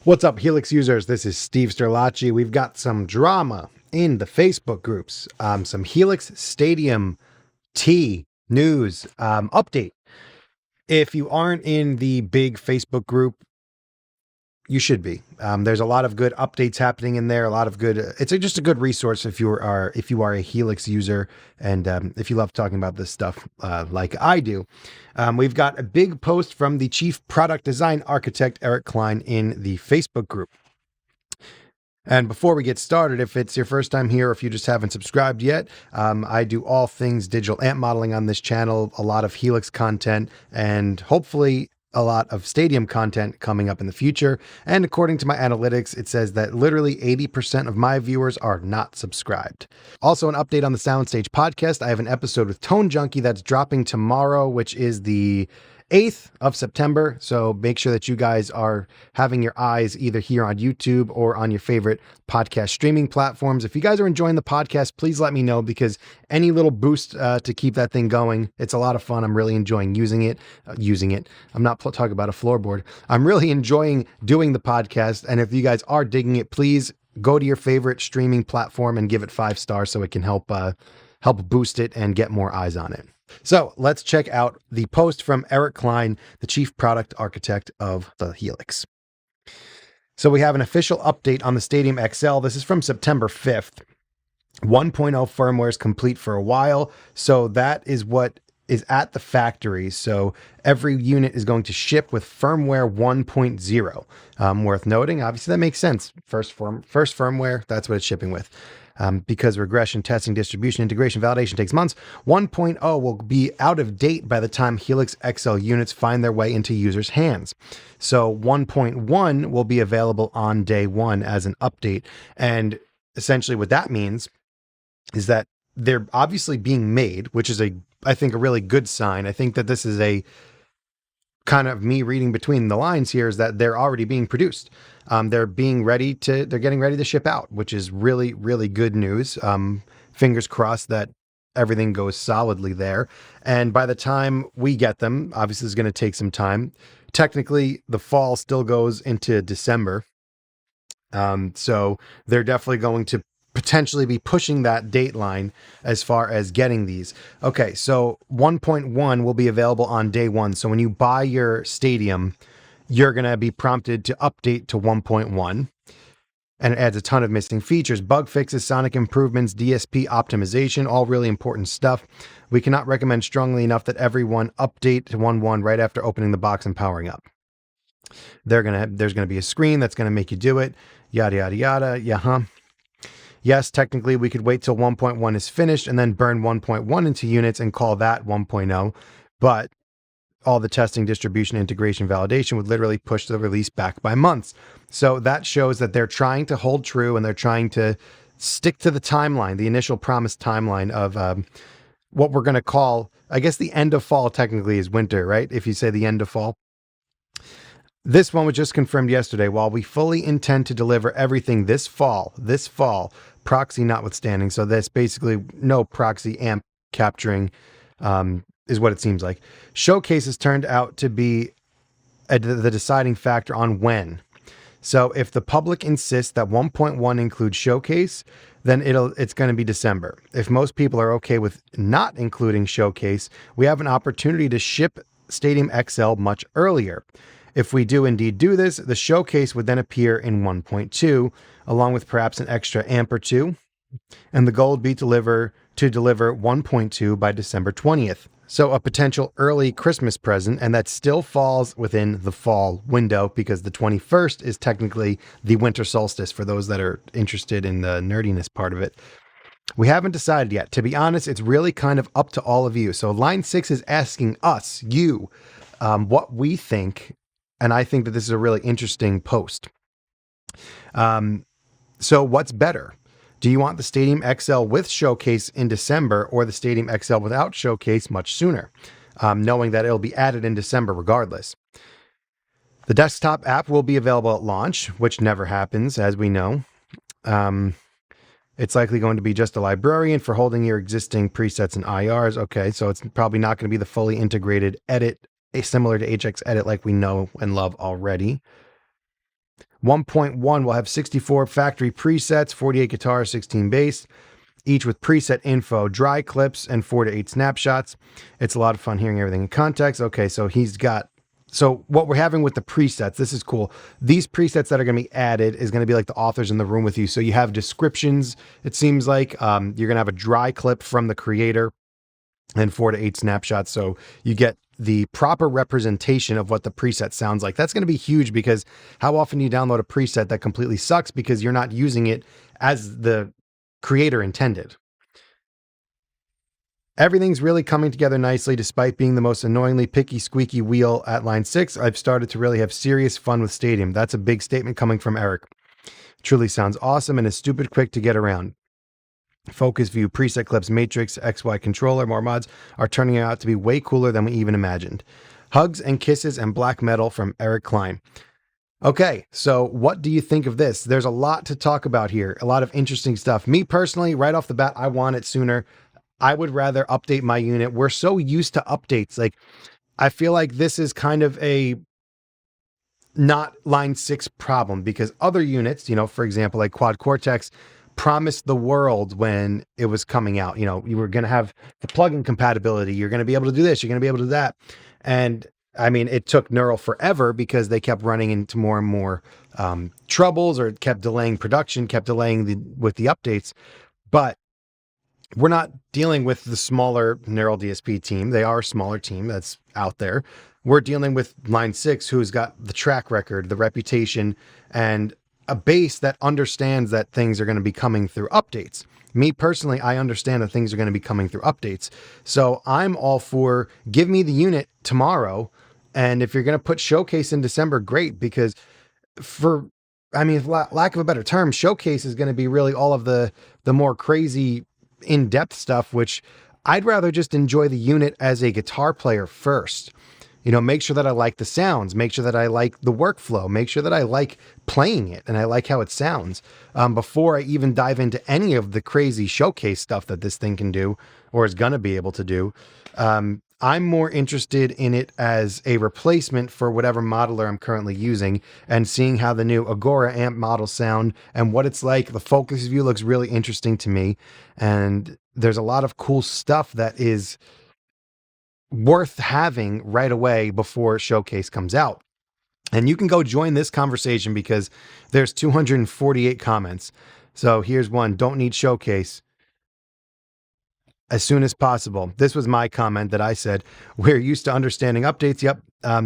What's up, Helix users? This is Steve Sterlacci. We've got some drama in the Facebook groups. Some Helix Stadium T news update. If you aren't in the big Facebook group, you should be. There's a lot of good updates happening in there. A lot of good. It's just a good resource if you are a Helix user and if you love talking about this stuff like I do. We've got a big post from the Chief Product Design Architect Eric Klein in the Facebook group. And before we get started, if it's your first time here, or if you just haven't subscribed yet, I do all things digital amp modeling on this channel, a lot of Helix content, and hopefully a lot of Stadium content coming up in the future. And according to my analytics, it says that literally 80% of my viewers are not subscribed. Also, an update on the Soundstage podcast. I have an episode with Tone Junkie that's dropping tomorrow, which is the 8th of September. So make sure that you guys are having your eyes either here on YouTube or on your favorite podcast streaming platforms. If you guys are enjoying the podcast, please let me know, because any little boost to keep that thing going, it's a lot of fun. I'm really enjoying using it. I'm not talking about a floorboard. I'm really enjoying doing the podcast. And if you guys are digging it, please go to your favorite streaming platform and give it 5 stars so it can help boost it and get more eyes on it. So let's check out the post from Eric Klein, the Chief Product Architect of the Helix. So we have an official update on the Stadium XL. This is from September 5th. 1.0 firmware is complete for a while. So that is what is at the factory. So every unit is going to ship with firmware 1.0. Worth noting, obviously that makes sense. First firmware, that's what it's shipping with. Because regression, testing, distribution, integration, validation takes months. 1.0 will be out of date by the time Helix XL units find their way into users' hands. So 1.1 will be available on day one as an update. And essentially what that means is that they're obviously being made, which is I think a really good sign. I think that this is a kind of me reading between the lines here, is that they're already being produced. They're getting ready to ship out, which is really, really good news. Fingers crossed that everything goes solidly there. And by the time we get them, obviously it's going to take some time. Technically, the fall still goes into December. So they're definitely going to potentially be pushing that date line as far as getting these. Okay, so 1.1 will be available on day one. So when you buy your Stadium, you're going to be prompted to update to 1.1. And it adds a ton of missing features, bug fixes, sonic improvements, DSP optimization, all really important stuff. We cannot recommend strongly enough that everyone update to 1.1 right after opening the box and powering up. There's going to be a screen that's going to make you do it. Yada, yada, yada. Yes, technically we could wait till 1.1 is finished and then burn 1.1 into units and call that 1.0. But all the testing, distribution, integration, validation would literally push the release back by months. So that shows that they're trying to hold true and they're trying to stick to the timeline, the initial promised timeline of what we're going to call, I guess the end of fall technically is winter, right? If you say the end of fall. This one was just confirmed yesterday. While we fully intend to deliver everything this fall, proxy notwithstanding. So there's basically no proxy amp capturing, is what it seems like. Showcases turned out to be the deciding factor on when. So if the public insists that 1.1 includes Showcase, then it's going to be December. If most people are okay with not including Showcase, we have an opportunity to ship Stadium XL much earlier. If we do indeed do this, the Showcase would then appear in 1.2, along with perhaps an extra amp or two. And the goal would be to deliver 1.2 by December 20th. So a potential early Christmas present, and that still falls within the fall window because the 21st is technically the winter solstice for those that are interested in the nerdiness part of it. We haven't decided yet. To be honest, it's really kind of up to all of you. So Line 6 is asking us, you, what we think. And I think that this is a really interesting post. So what's better? Do you want the Stadium XL with Showcase in December or the Stadium XL without Showcase much sooner, knowing that it'll be added in December regardless? The desktop app will be available at launch, which never happens, as we know. It's likely going to be just a librarian for holding your existing presets and IRs. Okay, so it's probably not going to be the fully integrated edit, similar to HX Edit like we know and love already. 1.1 will have 64 factory presets, 48 guitars, 16 bass, each with preset info, dry clips, and 4 to 8 snapshots. It's a lot of fun hearing everything in context. Okay, so so what we're having with the presets, this is cool. These presets that are going to be added is going to be like the authors in the room with you. So you have descriptions, it seems like. You're going to have a dry clip from the creator and 4 to 8 snapshots. So you get the proper representation of what the preset sounds like. That's going to be huge, because how often do you download a preset that completely sucks because you're not using it as the creator intended? Everything's really coming together nicely despite being the most annoyingly picky, squeaky wheel at line 6. I've started to really have serious fun with Stadium. That's a big statement coming from Eric. Truly sounds awesome and is stupid quick to get around. Focus view, preset clips, matrix, XY controller, more mods are turning out to be way cooler than we even imagined. Hugs and kisses and black metal from Eric Klein. Okay, so what do you think of this? There's a lot to talk about here, a lot of interesting stuff. Me personally, right off the bat, I want it sooner. I would rather update my unit. We're so used to updates. Like, I feel like this is kind of a not line 6 problem, because other units, for example, like Quad Cortex, promised the world when it was coming out. You were going to have the plugin compatibility. You're going to be able to do this. You're going to be able to do that. And I mean, it took Neural forever because they kept running into more and more troubles, or kept delaying production, kept delaying with the updates. But we're not dealing with the smaller Neural DSP team. They are a smaller team that's out there. We're dealing with line 6, who's got the track record, the reputation, and a base that understands that things are going to be coming through updates. Me personally, I understand that things are going to be coming through updates. So I'm all for, give me the unit tomorrow. And if you're going to put Showcase in December, great, because lack of a better term, Showcase is going to be really all of the more crazy in-depth stuff, which I'd rather just enjoy the unit as a guitar player first. Make sure that I like the sounds, make sure that I like the workflow, make sure that I like playing it and I like how it sounds, before I even dive into any of the crazy Showcase stuff that this thing can do or is going to be able to do. I'm more interested in it as a replacement for whatever modeler I'm currently using, and seeing how the new Agora amp models sound and what it's like. The focus view looks really interesting to me, and there's a lot of cool stuff that is worth having right away before Showcase comes out. And you can go join this conversation because there's 248 comments. So here's one: don't need Showcase as soon as possible. This was my comment that I said, we're used to understanding updates. Yep.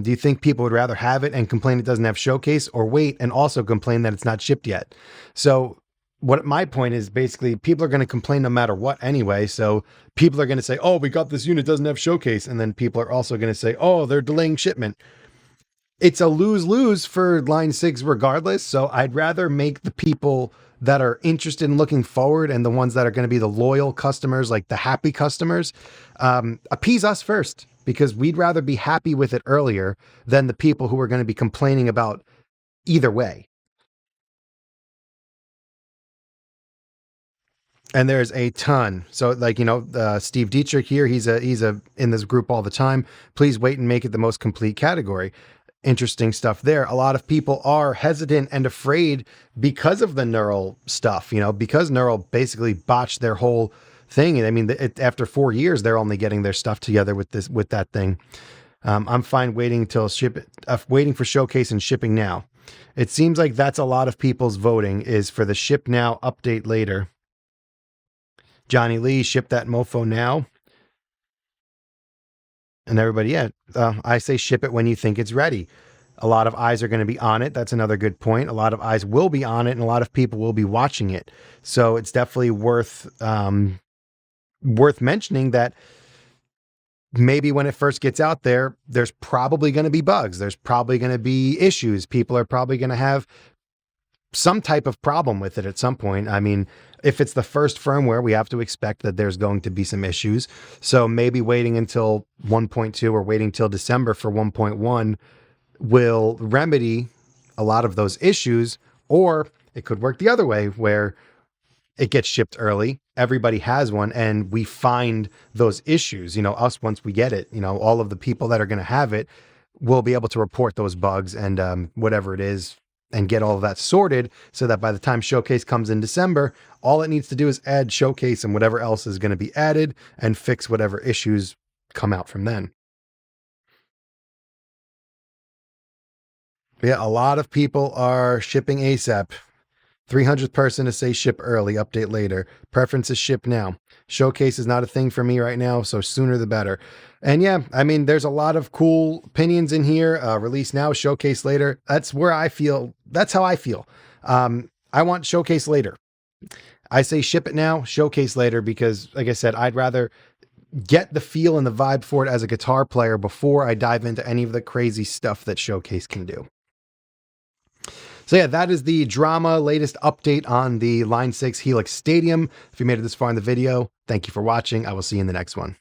Do you think people would rather have it and complain it doesn't have Showcase, or wait and also complain that it's not shipped yet? So what my point is, basically, people are going to complain no matter what anyway. So people are going to say, oh, we got this unit, doesn't have Showcase. And then people are also going to say, oh, they're delaying shipment. It's a lose-lose for line 6 regardless. So I'd rather make the people that are interested in looking forward, and the ones that are going to be the loyal customers, like the happy customers, appease us first, because we'd rather be happy with it earlier than the people who are going to be complaining about either way. And there's a ton. So Steve Dietrich here, he's in this group all the time. Please wait and make it the most complete category. Interesting stuff there. A lot of people are hesitant and afraid because of the Neural stuff, because Neural basically botched their whole thing. And I mean, after 4 years, they're only getting their stuff together with that thing. I'm fine waiting for Showcase and shipping now. It seems like that's a lot of people's voting, is for the ship now, update later. Johnny Lee, ship that mofo now. And everybody, I say ship it when you think it's ready. A lot of eyes are going to be on it. That's another good point. A lot of eyes will be on it, and a lot of people will be watching it. So it's definitely worth mentioning that maybe when it first gets out there, there's probably going to be bugs. There's probably going to be issues. People are probably going to have some type of problem with it at some point. I mean, if it's the first firmware, we have to expect that there's going to be some issues. So maybe waiting until 1.2 or waiting till December for 1.1 will remedy a lot of those issues. Or it could work the other way, where it gets shipped early, everybody has one, and we find those issues, us, once we get it, all of the people that are going to have it will be able to report those bugs, and whatever it is, and get all of that sorted so that by the time Showcase comes in December, all it needs to do is add Showcase and whatever else is going to be added and fix whatever issues come out from then. Yeah, a lot of people are shipping ASAP. 300th person to say ship early, update later. Preference is ship now. Showcase is not a thing for me right now, so sooner the better. And yeah, I mean, there's a lot of cool opinions in here. Release now, showcase later. That's where I feel. That's how I feel. I want showcase later. I say ship it now, showcase later, because like I said, I'd rather get the feel and the vibe for it as a guitar player before I dive into any of the crazy stuff that showcase can do. So yeah, that is the drama latest update on the Line 6 Helix Stadium. If you made it this far in the video, thank you for watching. I will see you in the next one.